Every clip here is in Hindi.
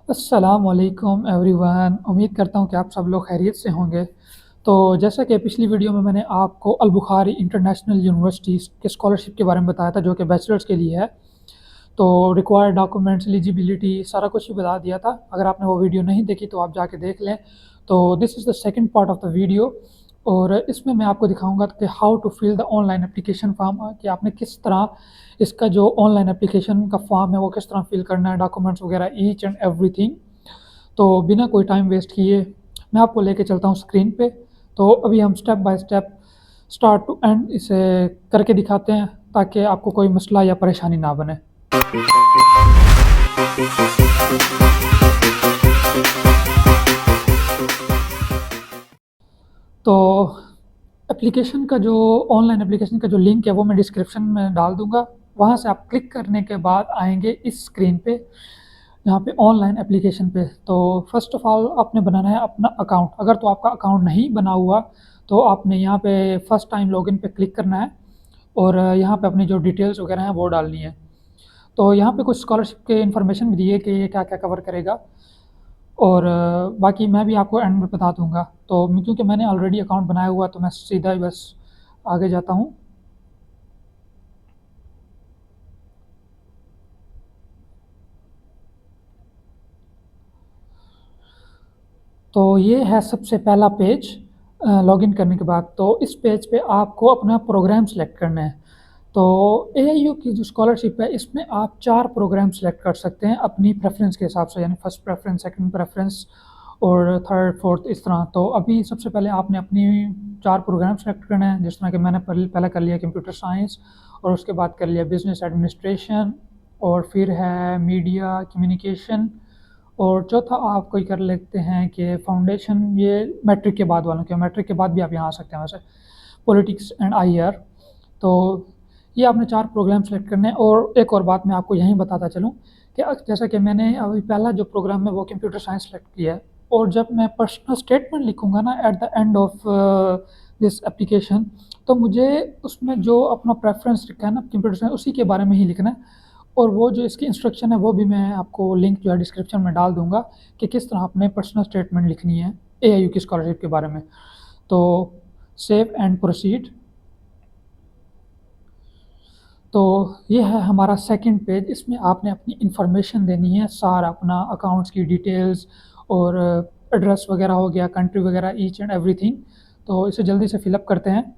अस्सलामुअलैकुम एवरीवन। उम्मीद करता हूँ कि आप सब लोग खैरियत से होंगे। तो जैसा कि पिछली वीडियो में मैंने आपको अल बुखारी इंटरनेशनल यूनिवर्सिटी के स्कॉलरशिप के बारे में बताया था, जो कि बैचलर्स के लिए है। तो रिक्वायर्ड डॉक्यूमेंट्स, एलिजिबिलिटी, सारा कुछ ही बता दिया था। अगर आपने वो वीडियो नहीं देखी तो आप जाके देख लें। तो this is the second part of the video, और इसमें मैं आपको दिखाऊंगा कि how to fill the online application form, कि आपने किस तरह इसका जो ऑनलाइन एप्लीकेशन का फॉर्म है वो किस तरह फिल करना है, डॉक्यूमेंट्स वगैरह, ईच एंड एवरीथिंग। तो बिना कोई टाइम वेस्ट किए मैं आपको लेके चलता हूँ स्क्रीन पे। तो अभी हम step by step, start to end इसे करके दिखाते हैं, ताकि आपको कोई मसला या परेशानी ना बने। तो एप्लीकेशन का जो ऑनलाइन एप्लीकेशन का जो लिंक है वो मैं डिस्क्रिप्शन में डाल दूंगा। वहाँ से आप क्लिक करने के बाद आएंगे इस स्क्रीन पे, यहाँ पे ऑनलाइन एप्लीकेशन पे। तो फर्स्ट ऑफ ऑल आपने बनाना है अपना अकाउंट। अगर तो आपका अकाउंट नहीं बना हुआ तो आपने यहाँ पे फर्स्ट टाइम लॉगिन पे क्लिक करना है, और यहाँ पे अपनी जो डिटेल्स वगैरह हैं वो डालनी है। तो यहाँ पे कुछ स्कॉलरशिप के इन्फॉर्मेशन भी दी है कि ये क्या क्या कवर करेगा, और बाकी मैं भी आपको एंड में बता दूंगा। तो क्योंकि मैंने ऑलरेडी अकाउंट बनाया हुआ तो मैं सीधा ही बस आगे जाता हूँ। तो ये है सबसे पहला पेज लॉगिन करने के बाद। तो इस पेज पे आपको अपना प्रोग्राम सेलेक्ट करना है। तो एआईयू की जो स्कॉलरशिप है इसमें आप 4 प्रोग्राम सेलेक्ट कर सकते हैं अपनी प्रेफरेंस के हिसाब से, यानी फर्स्ट प्रेफरेंस, सेकंड प्रेफरेंस और थर्ड फोर्थ, इस तरह। तो अभी सबसे पहले आपने अपनी 4 प्रोग्राम सेलेक्ट करना है, जिस तरह कि मैंने पहले कर लिया कंप्यूटर साइंस, और उसके बाद कर लिया बिजनेस एडमिनिस्ट्रेशन, और फिर है मीडिया कम्युनिकेशन, और चौथा आप कोई कर लेते हैं कि फाउंडेशन। ये मैट्रिक के बाद वालों के, मैट्रिक के बाद भी आप यहाँ आ सकते हैं वैसे। Politics and IR. तो ये आपने 4 प्रोग्राम सेलेक्ट करने हैं। और एक और बात मैं आपको यहीं बताता चलूँ कि जैसा कि मैंने अभी पहला जो प्रोग्राम है वो कंप्यूटर साइंस सेलेक्ट किया है, और जब मैं पर्सनल स्टेटमेंट लिखूँगा ना at the end of this application, तो मुझे उसमें जो अपना प्रेफरेंस लिखा है ना कंप्यूटर साइंस, उसी के बारे में ही लिखना है। और वो जो इसकी इंस्ट्रक्शन है वो भी मैं आपको लिंक जो है डिस्क्रिप्शन में डाल दूंगा, कि किस तरह अपने पर्सनल स्टेटमेंट लिखनी है एआईयू की स्कॉलरशिप के बारे में। तो सेव एंड प्रोसीड। तो ये है हमारा सेकंड पेज। इसमें आपने अपनी इंफॉर्मेशन देनी है, सारा अपना अकाउंट्स की डिटेल्स, और एड्रेस वगैरह हो गया, कंट्री वगैरह, ईच एंड एवरीथिंग। तो इसे जल्दी से फिलअप करते हैं।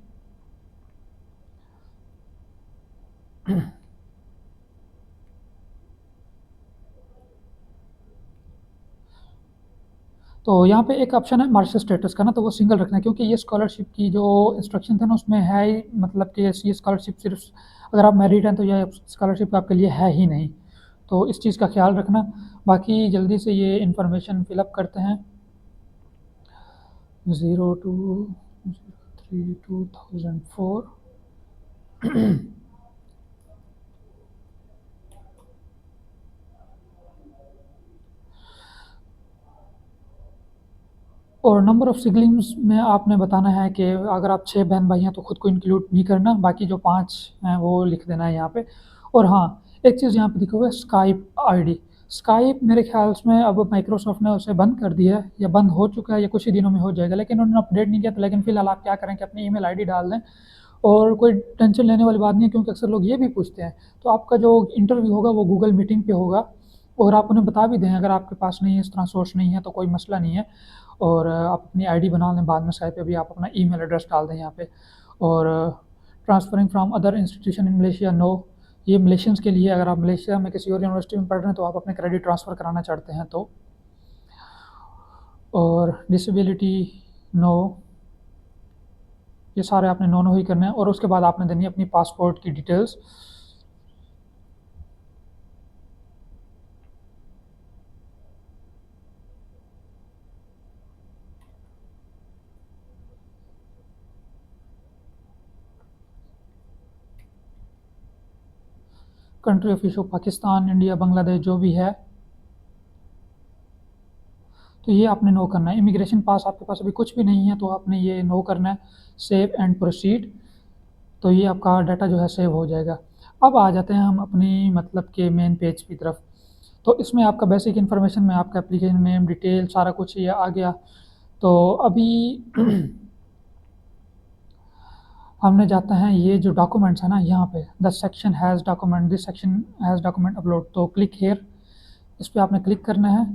तो यहाँ पे एक ऑप्शन है मार्शल स्टेटस का ना, तो वो सिंगल रखना है, क्योंकि ये स्कॉलरशिप की जो इंस्ट्रक्शन थे ना उसमें है ही, मतलब कि ये स्कॉलरशिप सिर्फ अगर आप मैरिड हैं तो ये स्कॉलरशिप आपके लिए है ही नहीं। तो इस चीज़ का ख्याल रखना। बाकी जल्दी से ये इन्फॉर्मेशन फिलअप करते हैं। 02/03/2004। और नंबर ऑफ़ सिबलिंग्स में आपने बताना है कि अगर आप 6 बहन भाई हैं तो खुद को इंक्लूड नहीं करना, बाकी जो 5 हैं वो लिख देना है यहाँ पे। और हाँ, एक चीज़ यहाँ पे लिखा हुआ है स्काइप आईडी। स्काइप मेरे ख्याल में अब माइक्रोसॉफ्ट ने उसे बंद कर दिया है, या बंद हो चुका है, या कुछ ही दिनों में हो जाएगा, लेकिन उन्होंने अपडेट नहीं किया था। लेकिन फ़िलहाल आप क्या करें कि अपनी ईमेल आईडी डाल दें, और कोई टेंशन लेने वाली बात नहीं है, क्योंकि अक्सर लोग ये भी पूछते हैं। तो आपका जो इंटरव्यू होगा वो गूगल मीटिंग पे होगा, और आप उन्हें बता भी दें अगर आपके पास नहीं है, इस तरह सोर्स नहीं है, तो कोई मसला नहीं है। और आप अपनी आईडी बना लें, बाद में स्काइप पे भी आप अपना ईमेल एड्रेस डाल दें यहाँ पे। और transferring from other institution in Malaysia, no. ये मलेशियंस के लिए, अगर आप मलेशिया में किसी और यूनिवर्सिटी में पढ़ रहे हैं तो आप अपने क्रेडिट ट्रांसफ़र कराना चाहते हैं तो। और डिसेबिलिटी, नो। ये सारे आपने नो नो ही करने हैं, और उसके बाद आपने देनी है अपनी पासपोर्ट की details. Country of issue Pakistan, India, Bangladesh, जो भी है, तो ये आपने नो करना है। इमिग्रेशन पास आपके पास अभी कुछ भी नहीं है तो आपने ये नो करना है। Save and proceed. तो ये आपका डाटा जो है सेव हो जाएगा। अब आ जाते हैं हम अपनी मतलब के मेन पेज की तरफ। तो इसमें आपका बेसिक इन्फॉर्मेशन में आपका एप्लीकेशन नेम, डिटेल सारा कुछ ये आ गया। तो अभी हमने जाते हैं ये जो डॉक्यूमेंट्स है ना यहाँ पे, the section has document, this section has document upload, तो क्लिक हेयर, इस पर आपने क्लिक करना है।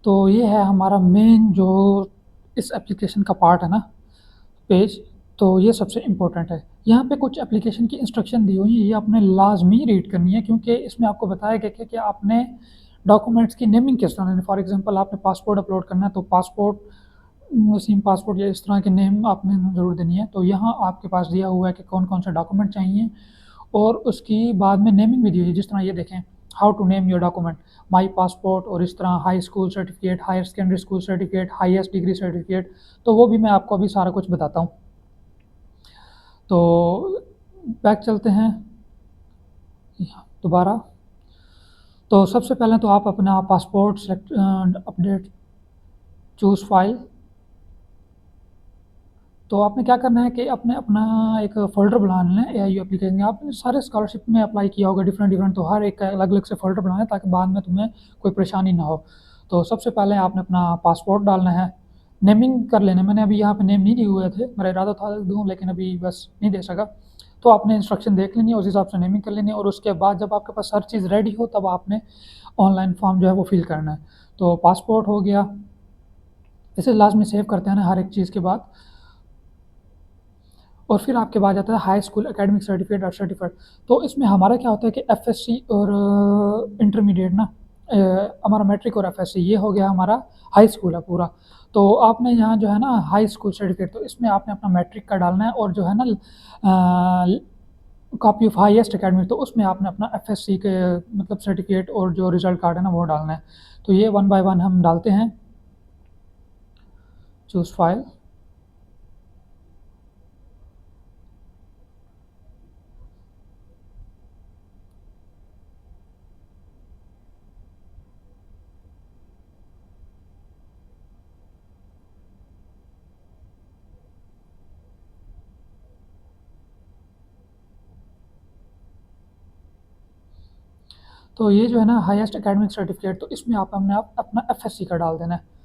तो ये है हमारा मेन जो इस एप्लीकेशन का पार्ट है ना, पेज। तो ये सबसे इम्पोर्टेंट है। यहाँ पे कुछ एप्लीकेशन की इंस्ट्रक्शन दी हुई है, ये आपने लाजमी रीड करनी है, क्योंकि इसमें आपको बताया गया कि आपने डॉक्यूमेंट्स की नेमिंग किस तरह देनी। फॉर एग्जांपल आपने पासपोर्ट अपलोड करना है, तो पासपोर्ट, सिम पासपोर्ट या इस तरह के नेम आपने ज़रूर देनी है। तो यहाँ आपके पास दिया हुआ है कि कौन कौन से डॉक्यूमेंट चाहिए, और उसकी बाद में नेमिंग भी दी हुई है। जिस तरह ये देखें, how to name your document, my passport, और इस तरह high school certificate, higher secondary school certificate, highest degree certificate. तो वो भी मैं आपको अभी सारा कुछ बताता हूँ। तो बैक चलते हैं दोबारा। तो सबसे पहले तो आप अपना passport select, update, choose file. तो आपने क्या करना है कि अपने अपना एक फ़ोल्डर बना लेना है एआईयू एप्लीकेशन। आपने सारे स्कॉलरशिप में अप्लाई किया होगा डिफरेंट डिफरेंट, तो हर एक का अलग अलग से फ़ोल्डर बनाना है ताकि बाद में तुम्हें कोई परेशानी ना हो। तो सबसे पहले आपने अपना पासपोर्ट डालना है, नेमिंग कर लेना। मैंने अभी यहाँ पे नेम नहीं दिए हुए थे, मेरा इरादा था दूँ लेकिन अभी बस नहीं दे सका। तो आपने इंस्ट्रक्शन देख लेनी है, उस हिसाब से नेमिंग कर लेनी है, और उसके बाद जब आपके पास हर चीज़ रेडी हो तब आपने ऑनलाइन फॉर्म जो है वो फिल करना है। तो पासपोर्ट हो गया, इसे लाजमी सेव करते हैं ना हर एक चीज़ के बाद। और फिर आपके बाद आता है हाई स्कूल एकेडमिक सर्टिफिकेट और सर्टिफाइड। तो इसमें हमारा क्या होता है कि एफएससी और इंटरमीडिएट ना, हमारा मैट्रिक और एफएससी ये हो गया हमारा हाई स्कूल है पूरा। तो आपने यहाँ जो है ना हाई स्कूल सर्टिफिकेट, तो इसमें आपने अपना मैट्रिक का डालना है, और जो है ना कॉपी ऑफ हाईएस्ट एकेडमिक, तो उसमें आपने अपना एफएससी के मतलब सर्टिफिकेट और जो रिजल्ट कार्ड है ना वो डालना है। तो ये वन बाय वन हम डालते हैं। चूज़ फाइल, तो ये जो है ना हाईएस्ट एकेडमिक सर्टिफिकेट, तो इसमें आप हमने आप अपना एफएससी का डाल देना है।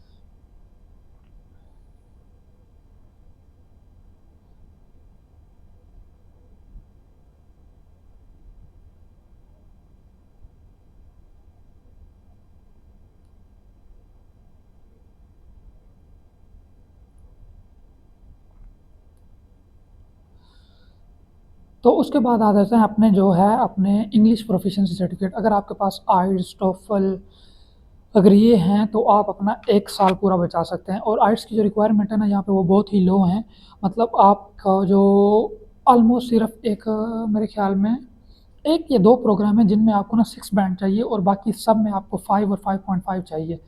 तो उसके बाद आ जाते हैं अपने जो है अपने इंग्लिश प्रोफिशिएंसी सर्टिफिकेट। अगर आपके पास आइल्स, टोफल अगर ये हैं तो आप अपना 1 साल पूरा बचा सकते हैं। और आइल्स की जो रिक्वायरमेंट है ना यहाँ पे वो बहुत ही लो है। मतलब आपका जो ऑलमोस्ट सिर्फ एक मेरे ख्याल में 1 या 2 प्रोग्राम हैं जिनमें आपको ना 6 बैंड चाहिए, और बाकी सब में आपको 5 और 5.5 चाहिए।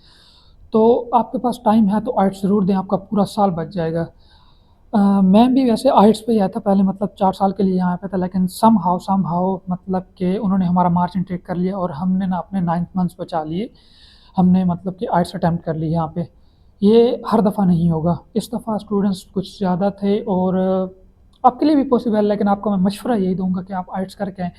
तो आपके पास टाइम है तो आइल्स ज़रूर दें, आपका पूरा साल बच जाएगा। मैं भी वैसे आइट्स पे ही आया था पहले, मतलब 4 साल के लिए यहाँ पे था, लेकिन समहाउ मतलब कि उन्होंने हमारा मार्क्स इनटेक कर लिया और हमने ना अपने 9th मंथ्स बचा लिए। हमने मतलब कि आइट्स अटेम्प्ट कर ली यहाँ पे। ये हर दफ़ा नहीं होगा, इस दफ़ा स्टूडेंट्स कुछ ज़्यादा थे, और आपके लिए भी पॉसिबल है, लेकिन आपको मैं मशवरा यही दूँगा कि आप आइट्स करके आएँ।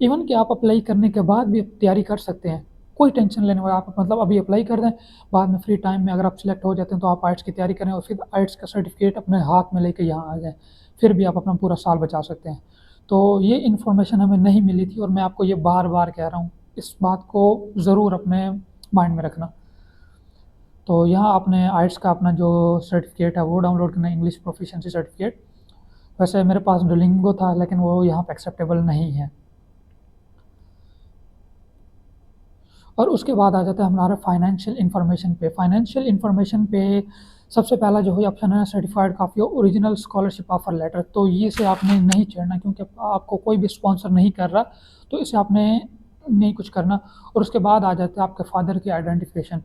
इवन कि आप अप्लाई करने के बाद भी तैयारी कर सकते हैं, कोई टेंशन लेने वाला, आप मतलब अभी अप्लाई कर दें, बाद में फ्री टाइम में अगर आप सिलेक्ट हो जाते हैं तो आप आइट्स की तैयारी करें, और फिर आइट्स का सर्टिफिकेट अपने हाथ में लेके यहाँ आ जाएँ, फिर भी आप अपना पूरा साल बचा सकते हैं। तो ये इन्फॉर्मेशन हमें नहीं मिली थी, और मैं आपको ये बार-बार कह रहा हूँ, इस बात को ज़रूर अपने माइंड में रखना। तो यहाँ आपने आइट्स का अपना जो सर्टिफिकेट है वो डाउनलोड करना है, इंग्लिश प्रोफिशिएंसी सर्टिफिकेट। वैसे मेरे पास डुओलिंगो था, लेकिन वो यहाँ पे एक्सेप्टेबल नहीं है। और उसके बाद आ जाता है हमारा फाइनेंशियल इन्फॉर्मेशन पे। फाइनेंशियल इन्फॉर्मेशन पे सबसे पहला जो है ऑप्शन है certified copy of original scholarship offer letter. तो ये से आपने नहीं छेड़ना, क्योंकि आपको कोई भी स्पॉन्सर नहीं कर रहा, तो इसे आपने नहीं कुछ करना। और उसके बाद आ जाते हैं आपके फादर की आइडेंटिफिकेशन।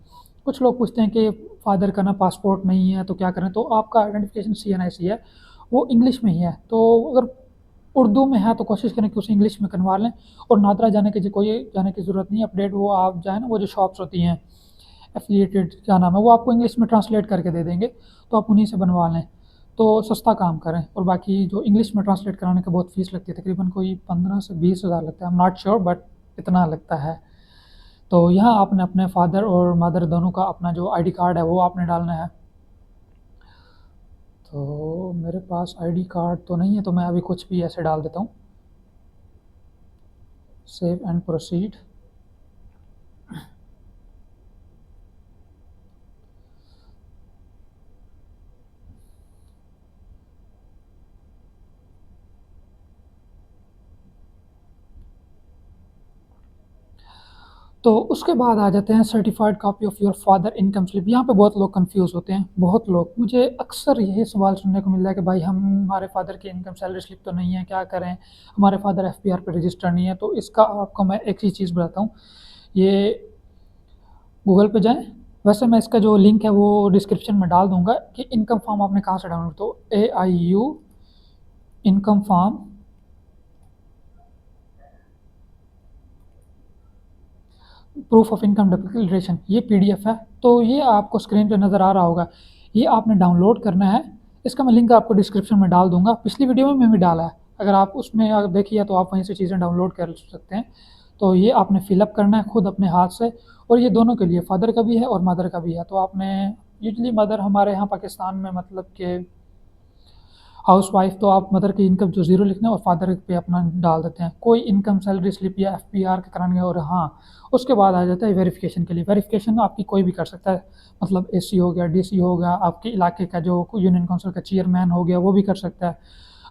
कुछ लोग पूछते हैं कि फादर का ना पासपोर्ट नहीं है तो क्या करें, तो आपका आइडेंटिफिकेशन CNIC है, वो इंग्लिश में ही है। तो अगर उर्दू में है तो कोशिश करें कि उसे इंग्लिश में करवा लें। और नादरा जाने की ज़रूरत नहीं है, अपडेट वो आप जाएँ ना, वो जो शॉप्स होती हैं एफिलिएटेड क्या नाम है, वो आपको इंग्लिश में ट्रांसलेट करके दे देंगे, तो आप उन्हीं से बनवा लें, तो सस्ता काम करें। और बाकी जो इंग्लिश में ट्रांसलेट कराने का बहुत फ़ीस लगती है, तकरीबन कोई 15 से 20 हज़ार लगता है, I am not sure but इतना लगता है। तो यहाँ आपने अपने फादर और मदर दोनों का अपना जो आईडी कार्ड है वो आपने डालना है। तो मेरे पास आईडी कार्ड तो नहीं है, तो मैं अभी कुछ भी ऐसे डाल देता हूँ, सेव एंड प्रोसीड। तो उसके बाद आ जाते हैं certified copy of your father income slip. यहाँ पे बहुत लोग कंफ्यूज होते हैं, बहुत लोग, मुझे अक्सर यही सवाल सुनने को मिल रहा है कि भाई हमारे फादर की इनकम सैलरी स्लिप तो नहीं है, क्या करें, हमारे फादर एफपीआर पे रजिस्टर नहीं है। तो इसका आपको मैं एक ही चीज़ बताता हूँ, ये गूगल पे जाएं, वैसे मैं इसका जो लिंक है वो डिस्क्रिप्शन में डाल दूंगा कि इनकम फॉर्म आपने कहाँ से डाउनलोड, तो AIU income form proof of income declaration, ये PDF है। तो ये आपको स्क्रीन पे नज़र आ रहा होगा, ये आपने डाउनलोड करना है। इसका मैं लिंक आपको डिस्क्रिप्शन में डाल दूंगा, पिछली वीडियो में भी डाला है, अगर आप उसमें अगर देखिए तो आप वहीं से चीज़ें डाउनलोड कर सकते हैं। तो ये आपने फिलअप करना है खुद अपने हाथ से, और ये दोनों के लिए, फादर का भी है और मदर का भी है। तो आपने, यूजली मदर हमारे यहाँ पाकिस्तान में मतलब कि हाउस वाइफ, तो आप मदर की इनकम जो ज़ीरो लिखना है और फादर पे अपना डाल देते हैं, कोई इनकम सैलरी स्लिप या FPR का कराने। और हाँ, उसके बाद आ जाता है वेरिफिकेशन के लिए। वेरिफिकेशन आपकी कोई भी कर सकता है, मतलब AC हो गया, DC हो गया, आपके इलाके का जो यूनियन काउंसिल का चेयरमैन हो गया वो भी कर सकता है,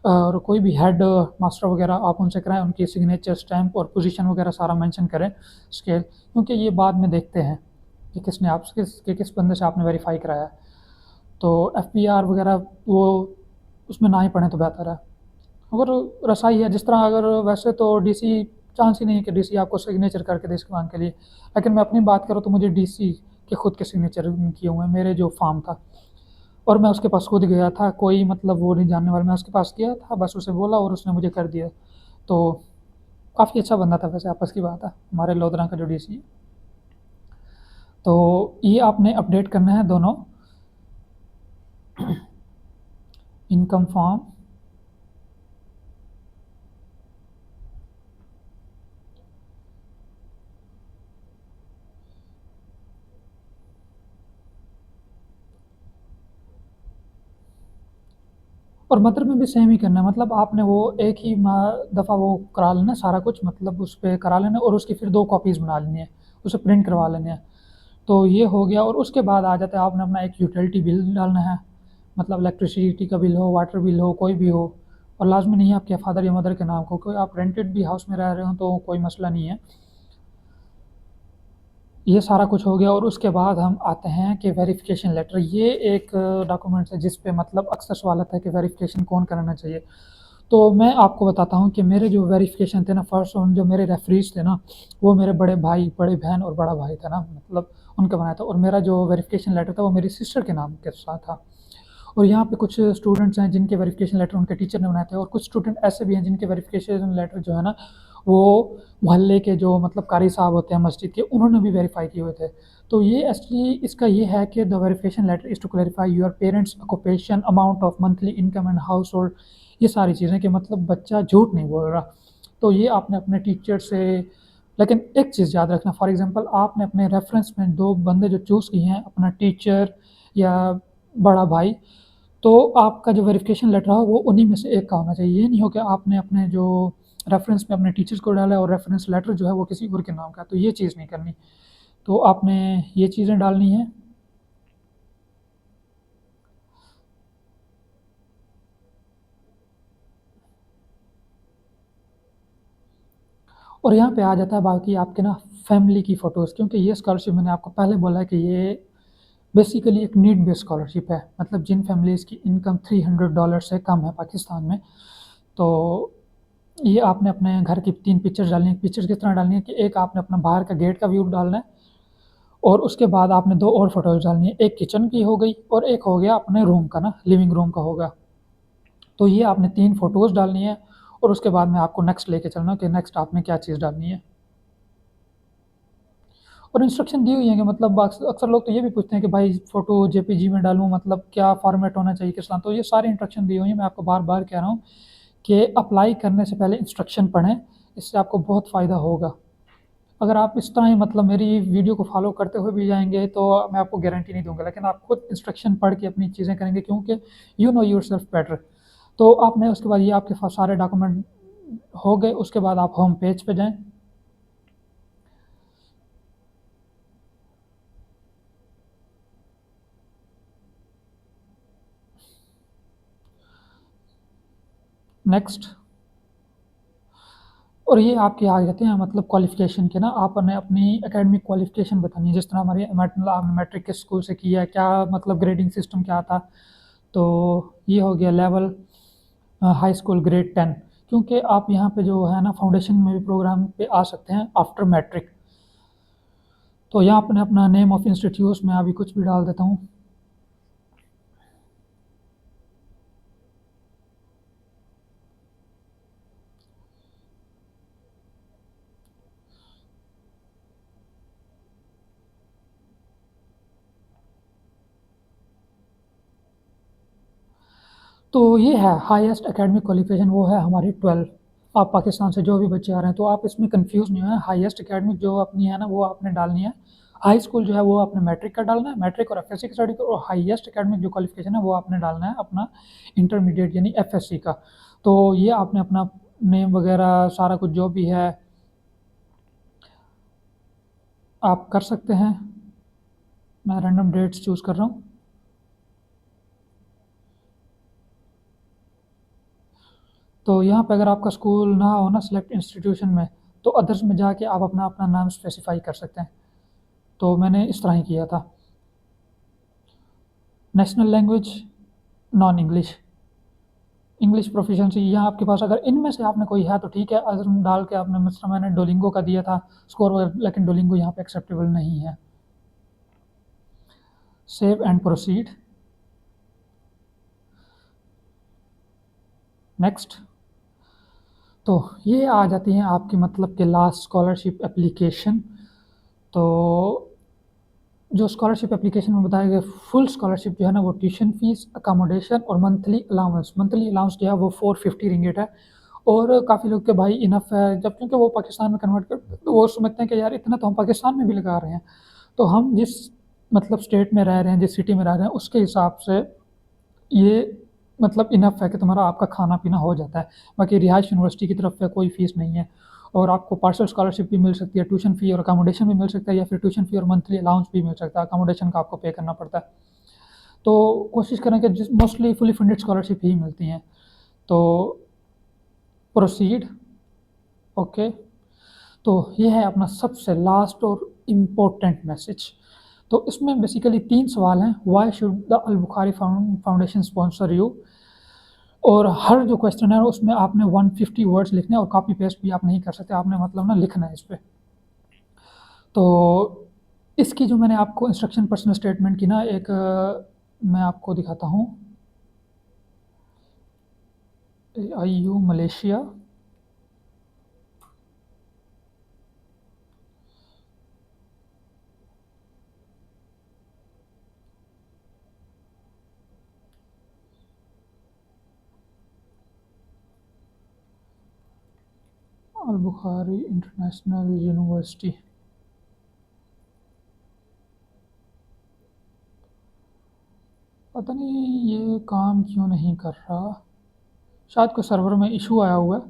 और कोई भी हेड मास्टर वगैरह आप उनसे कराएं, उनकी सिग्नेचर, स्टैंप और पोजीशन वगैरह सारा मेंशन करें, स्केल, क्योंकि ये बाद में देखते हैं कि किसने आप किस बंदे से आपने वेरीफाई कराया है। तो FPR वगैरह वो उसमें ना ही पढ़ें तो बेहतर है। अगर रसाई है जिस तरह, अगर वैसे तो DC चांस ही नहीं है कि DC आपको सिग्नेचर करके दे इसके के लिए, लेकिन मैं अपनी बात करूँ तो मुझे DC के खुद के सिग्नेचर किए हुए हैं, मेरे जो फॉर्म था, और मैं उसके पास खुद गया था, कोई मतलब वो नहीं जानने वाला, मैं उसके पास गया था, बस उसे बोला और उसने मुझे कर दिया। तो काफ़ी अच्छा बंदा था वैसे, आपस की बात है, हमारे लोधरा का जो DC है। तो ये आपने अपडेट करना है दोनों, इनकम फॉर्म और मदर में भी सेम ही करना है, मतलब आपने वो एक ही दफ़ा वो करा लेना सारा कुछ, मतलब उस पर करा लेना और उसकी फिर 2 कॉपीज़ बना लेनी है, उसे प्रिंट करवा लेने हैं। तो ये हो गया, और उसके बाद आ जाता है आपने अपना एक यूटिलिटी बिल डालना है, मतलब इलेक्ट्रिसिटी का बिल हो, वाटर बिल हो, कोई भी हो, और लाजमी नहीं है आपके फादर या मदर के नाम को, कोई आप रेंटेड भी हाउस में रह रहे हो तो कोई मसला नहीं है। ये सारा कुछ हो गया, और उसके बाद हम आते हैं कि वेरिफिकेशन लेटर, ये एक डॉक्यूमेंट है जिस पे मतलब अक्सर सवाल आता है कि वेरिफिकेशन कौन कराना चाहिए। तो मैं आपको बताता हूँ कि मेरे जो वेरिफिकेशन थे ना, फर्स्ट ऑन जो मेरे रेफरीज थे ना, वो मेरे बड़े भाई, बड़े बहन और बड़ा भाई था ना, मतलब उनका बनाया था, और मेरा जो वेरिफिकेशन लेटर था वो मेरी सिस्टर के नाम के साथ था। और यहाँ पे कुछ स्टूडेंट्स हैं जिनके वेरिफिकेशन लेटर उनके टीचर ने बनाए थे, और कुछ स्टूडेंट ऐसे भी हैं जिनके वेरिफिकेशन लेटर जो है ना, वो मोहल्ले के जो मतलब कारी साहब होते हैं मस्जिद के, उन्होंने भी वेरीफाई किए हुए थे। तो ये एक्चुअली इसका ये है कि the verification letter is to clarify your parents occupation, amount of monthly income and household, ये सारी चीज़ें, कि मतलब बच्चा झूठ नहीं बोल रहा। तो ये आपने अपने टीचर से, लेकिन एक चीज़ याद रखना, फॉर एग्जांपल आपने अपने रेफरेंस में 2 बंदे जो चूज़ किए हैं, अपना टीचर या बड़ा भाई, तो आपका जो वेरिफिकेशन लेटर हो वो उन्हीं में से एक का होना चाहिए। ये नहीं हो कि आपने अपने जो रेफरेंस में अपने टीचर्स को डाला है और रेफरेंस लेटर जो है वो किसी और के नाम का, तो ये चीज़ नहीं करनी। तो आपने ये चीज़ें डालनी है। और यहाँ पे आ जाता है बाकी आपके ना फैमिली की फ़ोटोज़, क्योंकि ये स्कॉलरशिप मैंने आपको पहले बोला है कि ये बेसिकली एक नीड बेस्ड स्कॉलरशिप है, मतलब जिन फैमिलीज़ की इनकम $300 से कम है पाकिस्तान में। तो ये आपने अपने घर की 3 पिक्चर्स डालनी है। पिक्चर्स किस तरह डालनी है कि एक आपने अपना बाहर का गेट का व्यू डालना है, और उसके बाद आपने 2 और फ़ोटोज़ डालनी है, एक किचन की हो गई और एक हो गया अपने रूम का ना, लिविंग रूम का होगा। तो ये आपने 3 फ़ोटोज़ डालनी है, और उसके बाद मैं आपको नेक्स्ट लेके चलना कि नेक्स्ट आपने क्या चीज़ डालनी है। और इंस्ट्रक्शन दी हुई है कि मतलब अक्सर लोग तो ये भी पूछते हैं कि भाई फ़ोटो जेपीजी में डालूँ, मतलब क्या फ़ॉर्मेट होना चाहिए, किस तरह, तो ये सारी इंस्ट्रक्शन दी हुई है। मैं आपको बार-बार कह रहा हूँ कि अप्लाई करने से पहले इंस्ट्रक्शन पढ़ें, इससे आपको बहुत फ़ायदा होगा। अगर आप इस तरह ही मतलब मेरी वीडियो को फ़ॉलो करते हुए भी जाएँगे तो मैं आपको गारंटी नहीं दूँगा, लेकिन आप खुद इंस्ट्रक्शन पढ़ के अपनी चीज़ें करेंगे, क्योंकि यू नो योरसेल्फ बेटर। तो आपने उसके बाद ये आपके पास सारे डॉक्यूमेंट हो गए, उसके बाद आप होम पेज पे जाएँ। नेक्स्ट। और ये आपके आ जाते हैं मतलब क्वालिफ़िकेशन के ना, आपने अपनी एकेडमिक क्वालिफ़िकेशन बतानी है, जिस तरह हमारी मतलब आपने मैट्रिक किस स्कूल से किया है, क्या मतलब ग्रेडिंग सिस्टम क्या था। तो ये हो गया लेवल हाई स्कूल ग्रेड 10, क्योंकि आप यहाँ पे जो है ना फाउंडेशन में भी प्रोग्राम पे आ सकते हैं आफ्टर मैट्रिक। तो यहाँ आपने अपना नेम ऑफ इंस्टीट्यूट में अभी कुछ भी डाल देता हूँ। तो ये है हाईएस्ट एकेडमिक क्वालिफिकेशन, वो है हमारी 12। आप पाकिस्तान से जो भी बच्चे आ रहे हैं तो आप इसमें कंफ्यूज नहीं हो। हाईएस्ट एकेडमिक जो अपनी है ना वो आपने डालनी है। हाई स्कूल जो है वो आपने मैट्रिक का डालना है, मैट्रिक और एफएससी का सर्टिफिकेट, और हाईएस्ट एकेडमिक जो क्वालिफिकेशन है वो आपने डालना है अपना इंटरमीडिएट यानी एफएससी का। तो ये आपने अपना नेम वगैरह सारा कुछ जो भी है आप कर सकते हैं। मैं रैंडम डेट्स चूज़ कर रहा हूँ। तो यहाँ पे अगर आपका स्कूल ना हो ना सिलेक्ट इंस्टीट्यूशन में, तो अदर्स में जाके आप अपना अपना नाम स्पेसिफाई कर सकते हैं। तो मैंने इस तरह ही किया था। National language non English, English proficiency यहाँ आपके पास अगर इनमें से आपने कोई है तो ठीक है, अदर में डाल के आपने, मतलब मैंने डोलिंगो का दिया था स्कोर वगैरह, लेकिन डोलिंगो यहाँ पे एक्सेप्टेबल नहीं है। Save and proceed. नेक्स्ट। तो ये आ जाती हैं आपकी मतलब कि लास्ट स्कॉलरशिप एप्लीकेशन। तो जो स्कॉलरशिप एप्लीकेशन में बताया गया फुल स्कॉलरशिप जो है ना वो ट्यूशन फीस, अकोमोडेशन और मंथली अलाउंस जो है वो 450 रिंगिट है। और काफ़ी लोग के भाई इनफ है, जब क्योंकि वो पाकिस्तान में कन्वर्ट कर तो वो समझते हैं कि यार इतना तो हम पाकिस्तान में भी लगा रहे हैं। तो हम जिस मतलब स्टेट में रह रहे हैं, जिस सिटी में रह रहे हैं, उसके हिसाब से ये मतलब इनफ है कि तुम्हारा आपका खाना पीना हो जाता है। बाकी रिहाइश यूनिवर्सिटी की तरफ से कोई फ़ीस नहीं है, और आपको पार्शियल स्कॉलरशिप भी मिल सकती है, ट्यूशन फ़ी और अकोमोडेशन भी मिल सकता है, या फिर ट्यूशन फ़ी और मंथली अलाउंस भी मिल सकता है, अकोमोडेशन का आपको पे करना पड़ता है। तो कोशिश करें कि जिस मोस्टली फुली फंडेड स्कॉलरशिप ही मिलती हैं। तो प्रोसीड। ओके। तो ये है अपना सबसे लास्ट और इम्पोर्टेंट मैसेज। तो इसमें बेसिकली 3 सवाल हैं। Why should the Al Bukhari Foundation sponsor you? और हर जो क्वेश्चन है उसमें आपने 150 वर्ड्स लिखने हैं, और कॉपी पेस्ट भी आप नहीं कर सकते, आपने मतलब ना लिखना है इस पे। तो इसकी जो मैंने आपको इंस्ट्रक्शन पर्सनल स्टेटमेंट की ना एक मैं आपको दिखाता हूँ। AIU Malaysia. Al Bukhari International University. पता नहीं ये काम क्यों नहीं कर रहा, शायद कोई सर्वर में इशू आया हुआ है।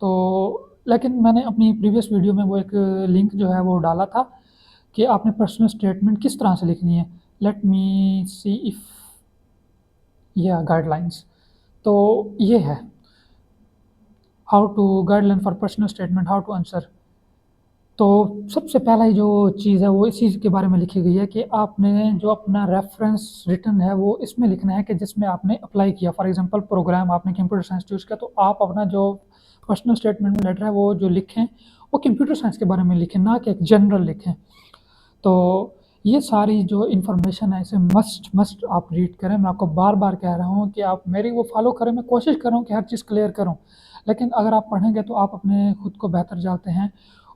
तो लेकिन मैंने अपनी प्रीवियस वीडियो में वो एक लिंक जो है वो डाला था कि आपने पर्सनल स्टेटमेंट किस तरह से लिखनी है। लेट मी सी इफ़ या गाइडलाइंस। तो ये है how to guideline for personal statement, how to answer. तो सबसे पहला ही जो चीज़ है वो इस चीज़ के बारे में लिखी गई है कि आपने जो अपना रेफरेंस रिटन है वो इसमें लिखना है कि जिसमें आपने अप्लाई किया। फॉर एग्जांपल प्रोग्राम आपने कंप्यूटर साइंस चूज़ किया, तो आप अपना जो पर्सनल स्टेटमेंट में लेटर है वो जो लिखें वो कंप्यूटर साइंस के बारे में लिखें, ना कि एक जनरल लिखें। तो ये सारी जो इन्फॉर्मेशन है इसे मस्ट मस्ट आप रीड करें। मैं आपको बार बार कह रहा हूँ कि आप मेरी वो फॉलो करें, मैं कोशिश कर रहा हूँ कि हर चीज़ क्लियर करूँ। लेकिन अगर आप पढ़ेंगे तो आप अपने खुद को बेहतर जानते हैं,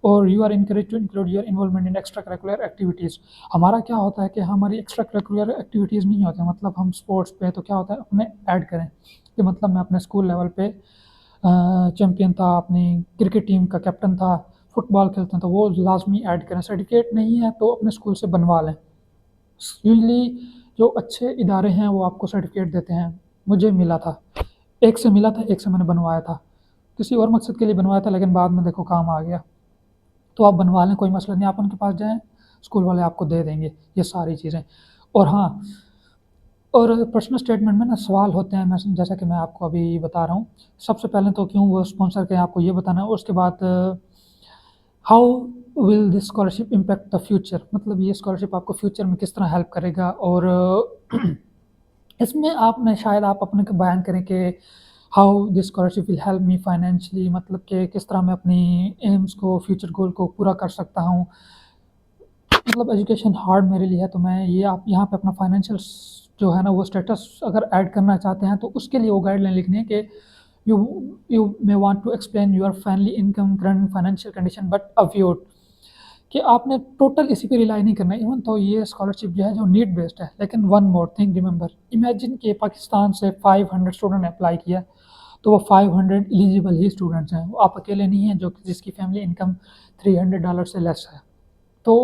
और you are encourage to include your involvement in extracurricular activities. हमारा क्या होता है कि हमारी एक्स्ट्रा करिकुलर एक्टिविटीज़ नहीं होती, मतलब हम स्पोर्ट्स पे तो क्या होता है अपने ऐड करें कि मतलब मैं अपने स्कूल लेवल पे चैम्पियन था, अपनी क्रिकेट टीम का कैप्टन था, फुटबॉल खेलते हैं, तो वो लाजमी ऐड करें। सर्टिफिकेट नहीं है तो अपने स्कूल से बनवा लें। यूजली जो अच्छे इदारे हैं वो आपको सर्टिफिकेट देते हैं। मुझे मिला था, एक से मिला था, एक से मैंने बनवाया था, किसी और मकसद के लिए बनवाया था लेकिन बाद में देखो काम आ गया। तो आप बनवा लें, कोई मसला नहीं, आप उनके पास जाएँ, स्कूल वाले आपको दे देंगे ये सारी चीज़ें। और हाँ, और पर्सनल स्टेटमेंट में ना सवाल होते हैं, मैं जैसा कि मैं आपको अभी बता रहा हूँ। सबसे पहले तो क्यों वो स्पॉन्सर करें आपको ये बताना है, और उसके बाद how will this scholarship impact the future, मतलब ये स्कॉलरशिप आपको फ्यूचर में किस तरह हेल्प करेगा। और इसमें आपने शायद आप अपने को बयान करें कि how this scholarship will help me financially, मतलब कि किस तरह मैं अपनी एम्स को, फ्यूचर गोल को पूरा कर सकता हूँ। मतलब एजुकेशन हार्ड मेरे लिए है, तो मैं ये आप यहाँ पे अपना फाइनेंशियल जो है ना वो स्टेटस अगर ऐड करना चाहते हैं तो उसके लिए वो गाइडलाइन लिखनी है कि you you may want to explain your family income, current financial condition, but avoid, कि आपने टोटल इसी पे रिलाई नहीं करना है। इवन तो ये स्कॉलरशिप जो है जो नीड बेस्ड है, लेकिन one more thing remember, imagine कि पाकिस्तान से 500 स्टूडेंट ने अप्लाई किया, तो वो 500 एलिजिबल ही स्टूडेंट्स हैं, वो आप अकेले नहीं हैं जो जिसकी फैमिली इनकम $300 से लेस है। तो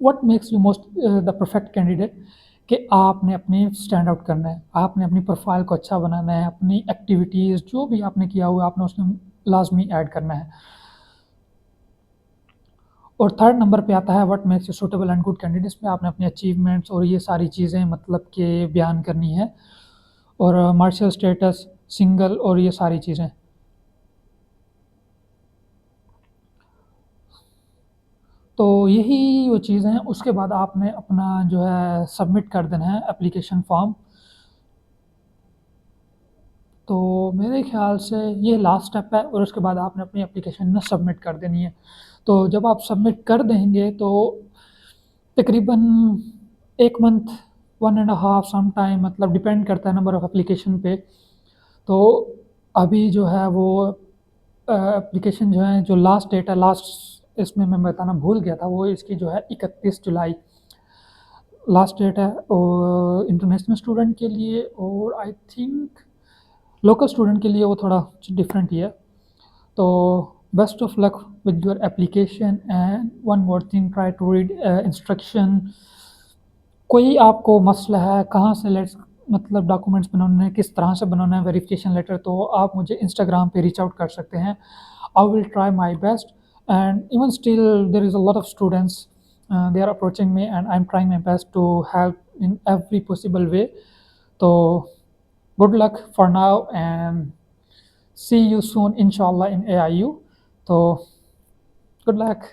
what makes you most the perfect candidate, कि आपने अपने स्टैंड आउट करना है, आपने अपनी प्रोफाइल को अच्छा बनाना है, अपनी एक्टिविटीज़ जो भी आपने किया हुआ है आपने उसमें लाजमी ऐड करना है। और थर्ड नंबर पे आता है what makes you suitable and good candidate, इसमें आपने अपनी अचीवमेंट्स और ये सारी चीज़ें मतलब कि बयान करनी है, और मार्शल स्टेटस, सिंगल, और ये सारी चीज़ें। तो यही वो चीज़ें हैं। उसके बाद आपने अपना जो है सबमिट कर देना है एप्लीकेशन फॉर्म। तो मेरे ख़्याल से ये लास्ट स्टेप है, और उसके बाद आपने अपनी एप्लीकेशन ना सबमिट कर देनी है। तो जब आप सबमिट कर देंगे तो तकरीबन 1 month, 1 and a half some time, मतलब डिपेंड करता है नंबर ऑफ़ एप्लीकेशन पे। तो अभी जो है वो एप्लीकेशन जो है, जो लास्ट डेट है, लास्ट इसमें मैं बताना भूल गया था, वो इसकी जो है 31 जुलाई लास्ट डेट है, और इंटरनेशनल स्टूडेंट के लिए, और आई थिंक लोकल स्टूडेंट के लिए वो थोड़ा डिफरेंट ही है। तो best of luck with your application, and one more thing, try to read instruction. कोई आपको मसला है कहाँ से लेट्स, मतलब डॉक्यूमेंट्स बनाने हैं, किस तरह से बनाना है वेरिफिकेशन लेटर, तो आप मुझे इंस्टाग्राम पे रीच आउट कर सकते हैं। I will try my best, and even still there is a lot of students, they are approaching me and I'm trying my best to help in every possible way. So good luck for now, and see you soon inshallah in AIU. So good luck.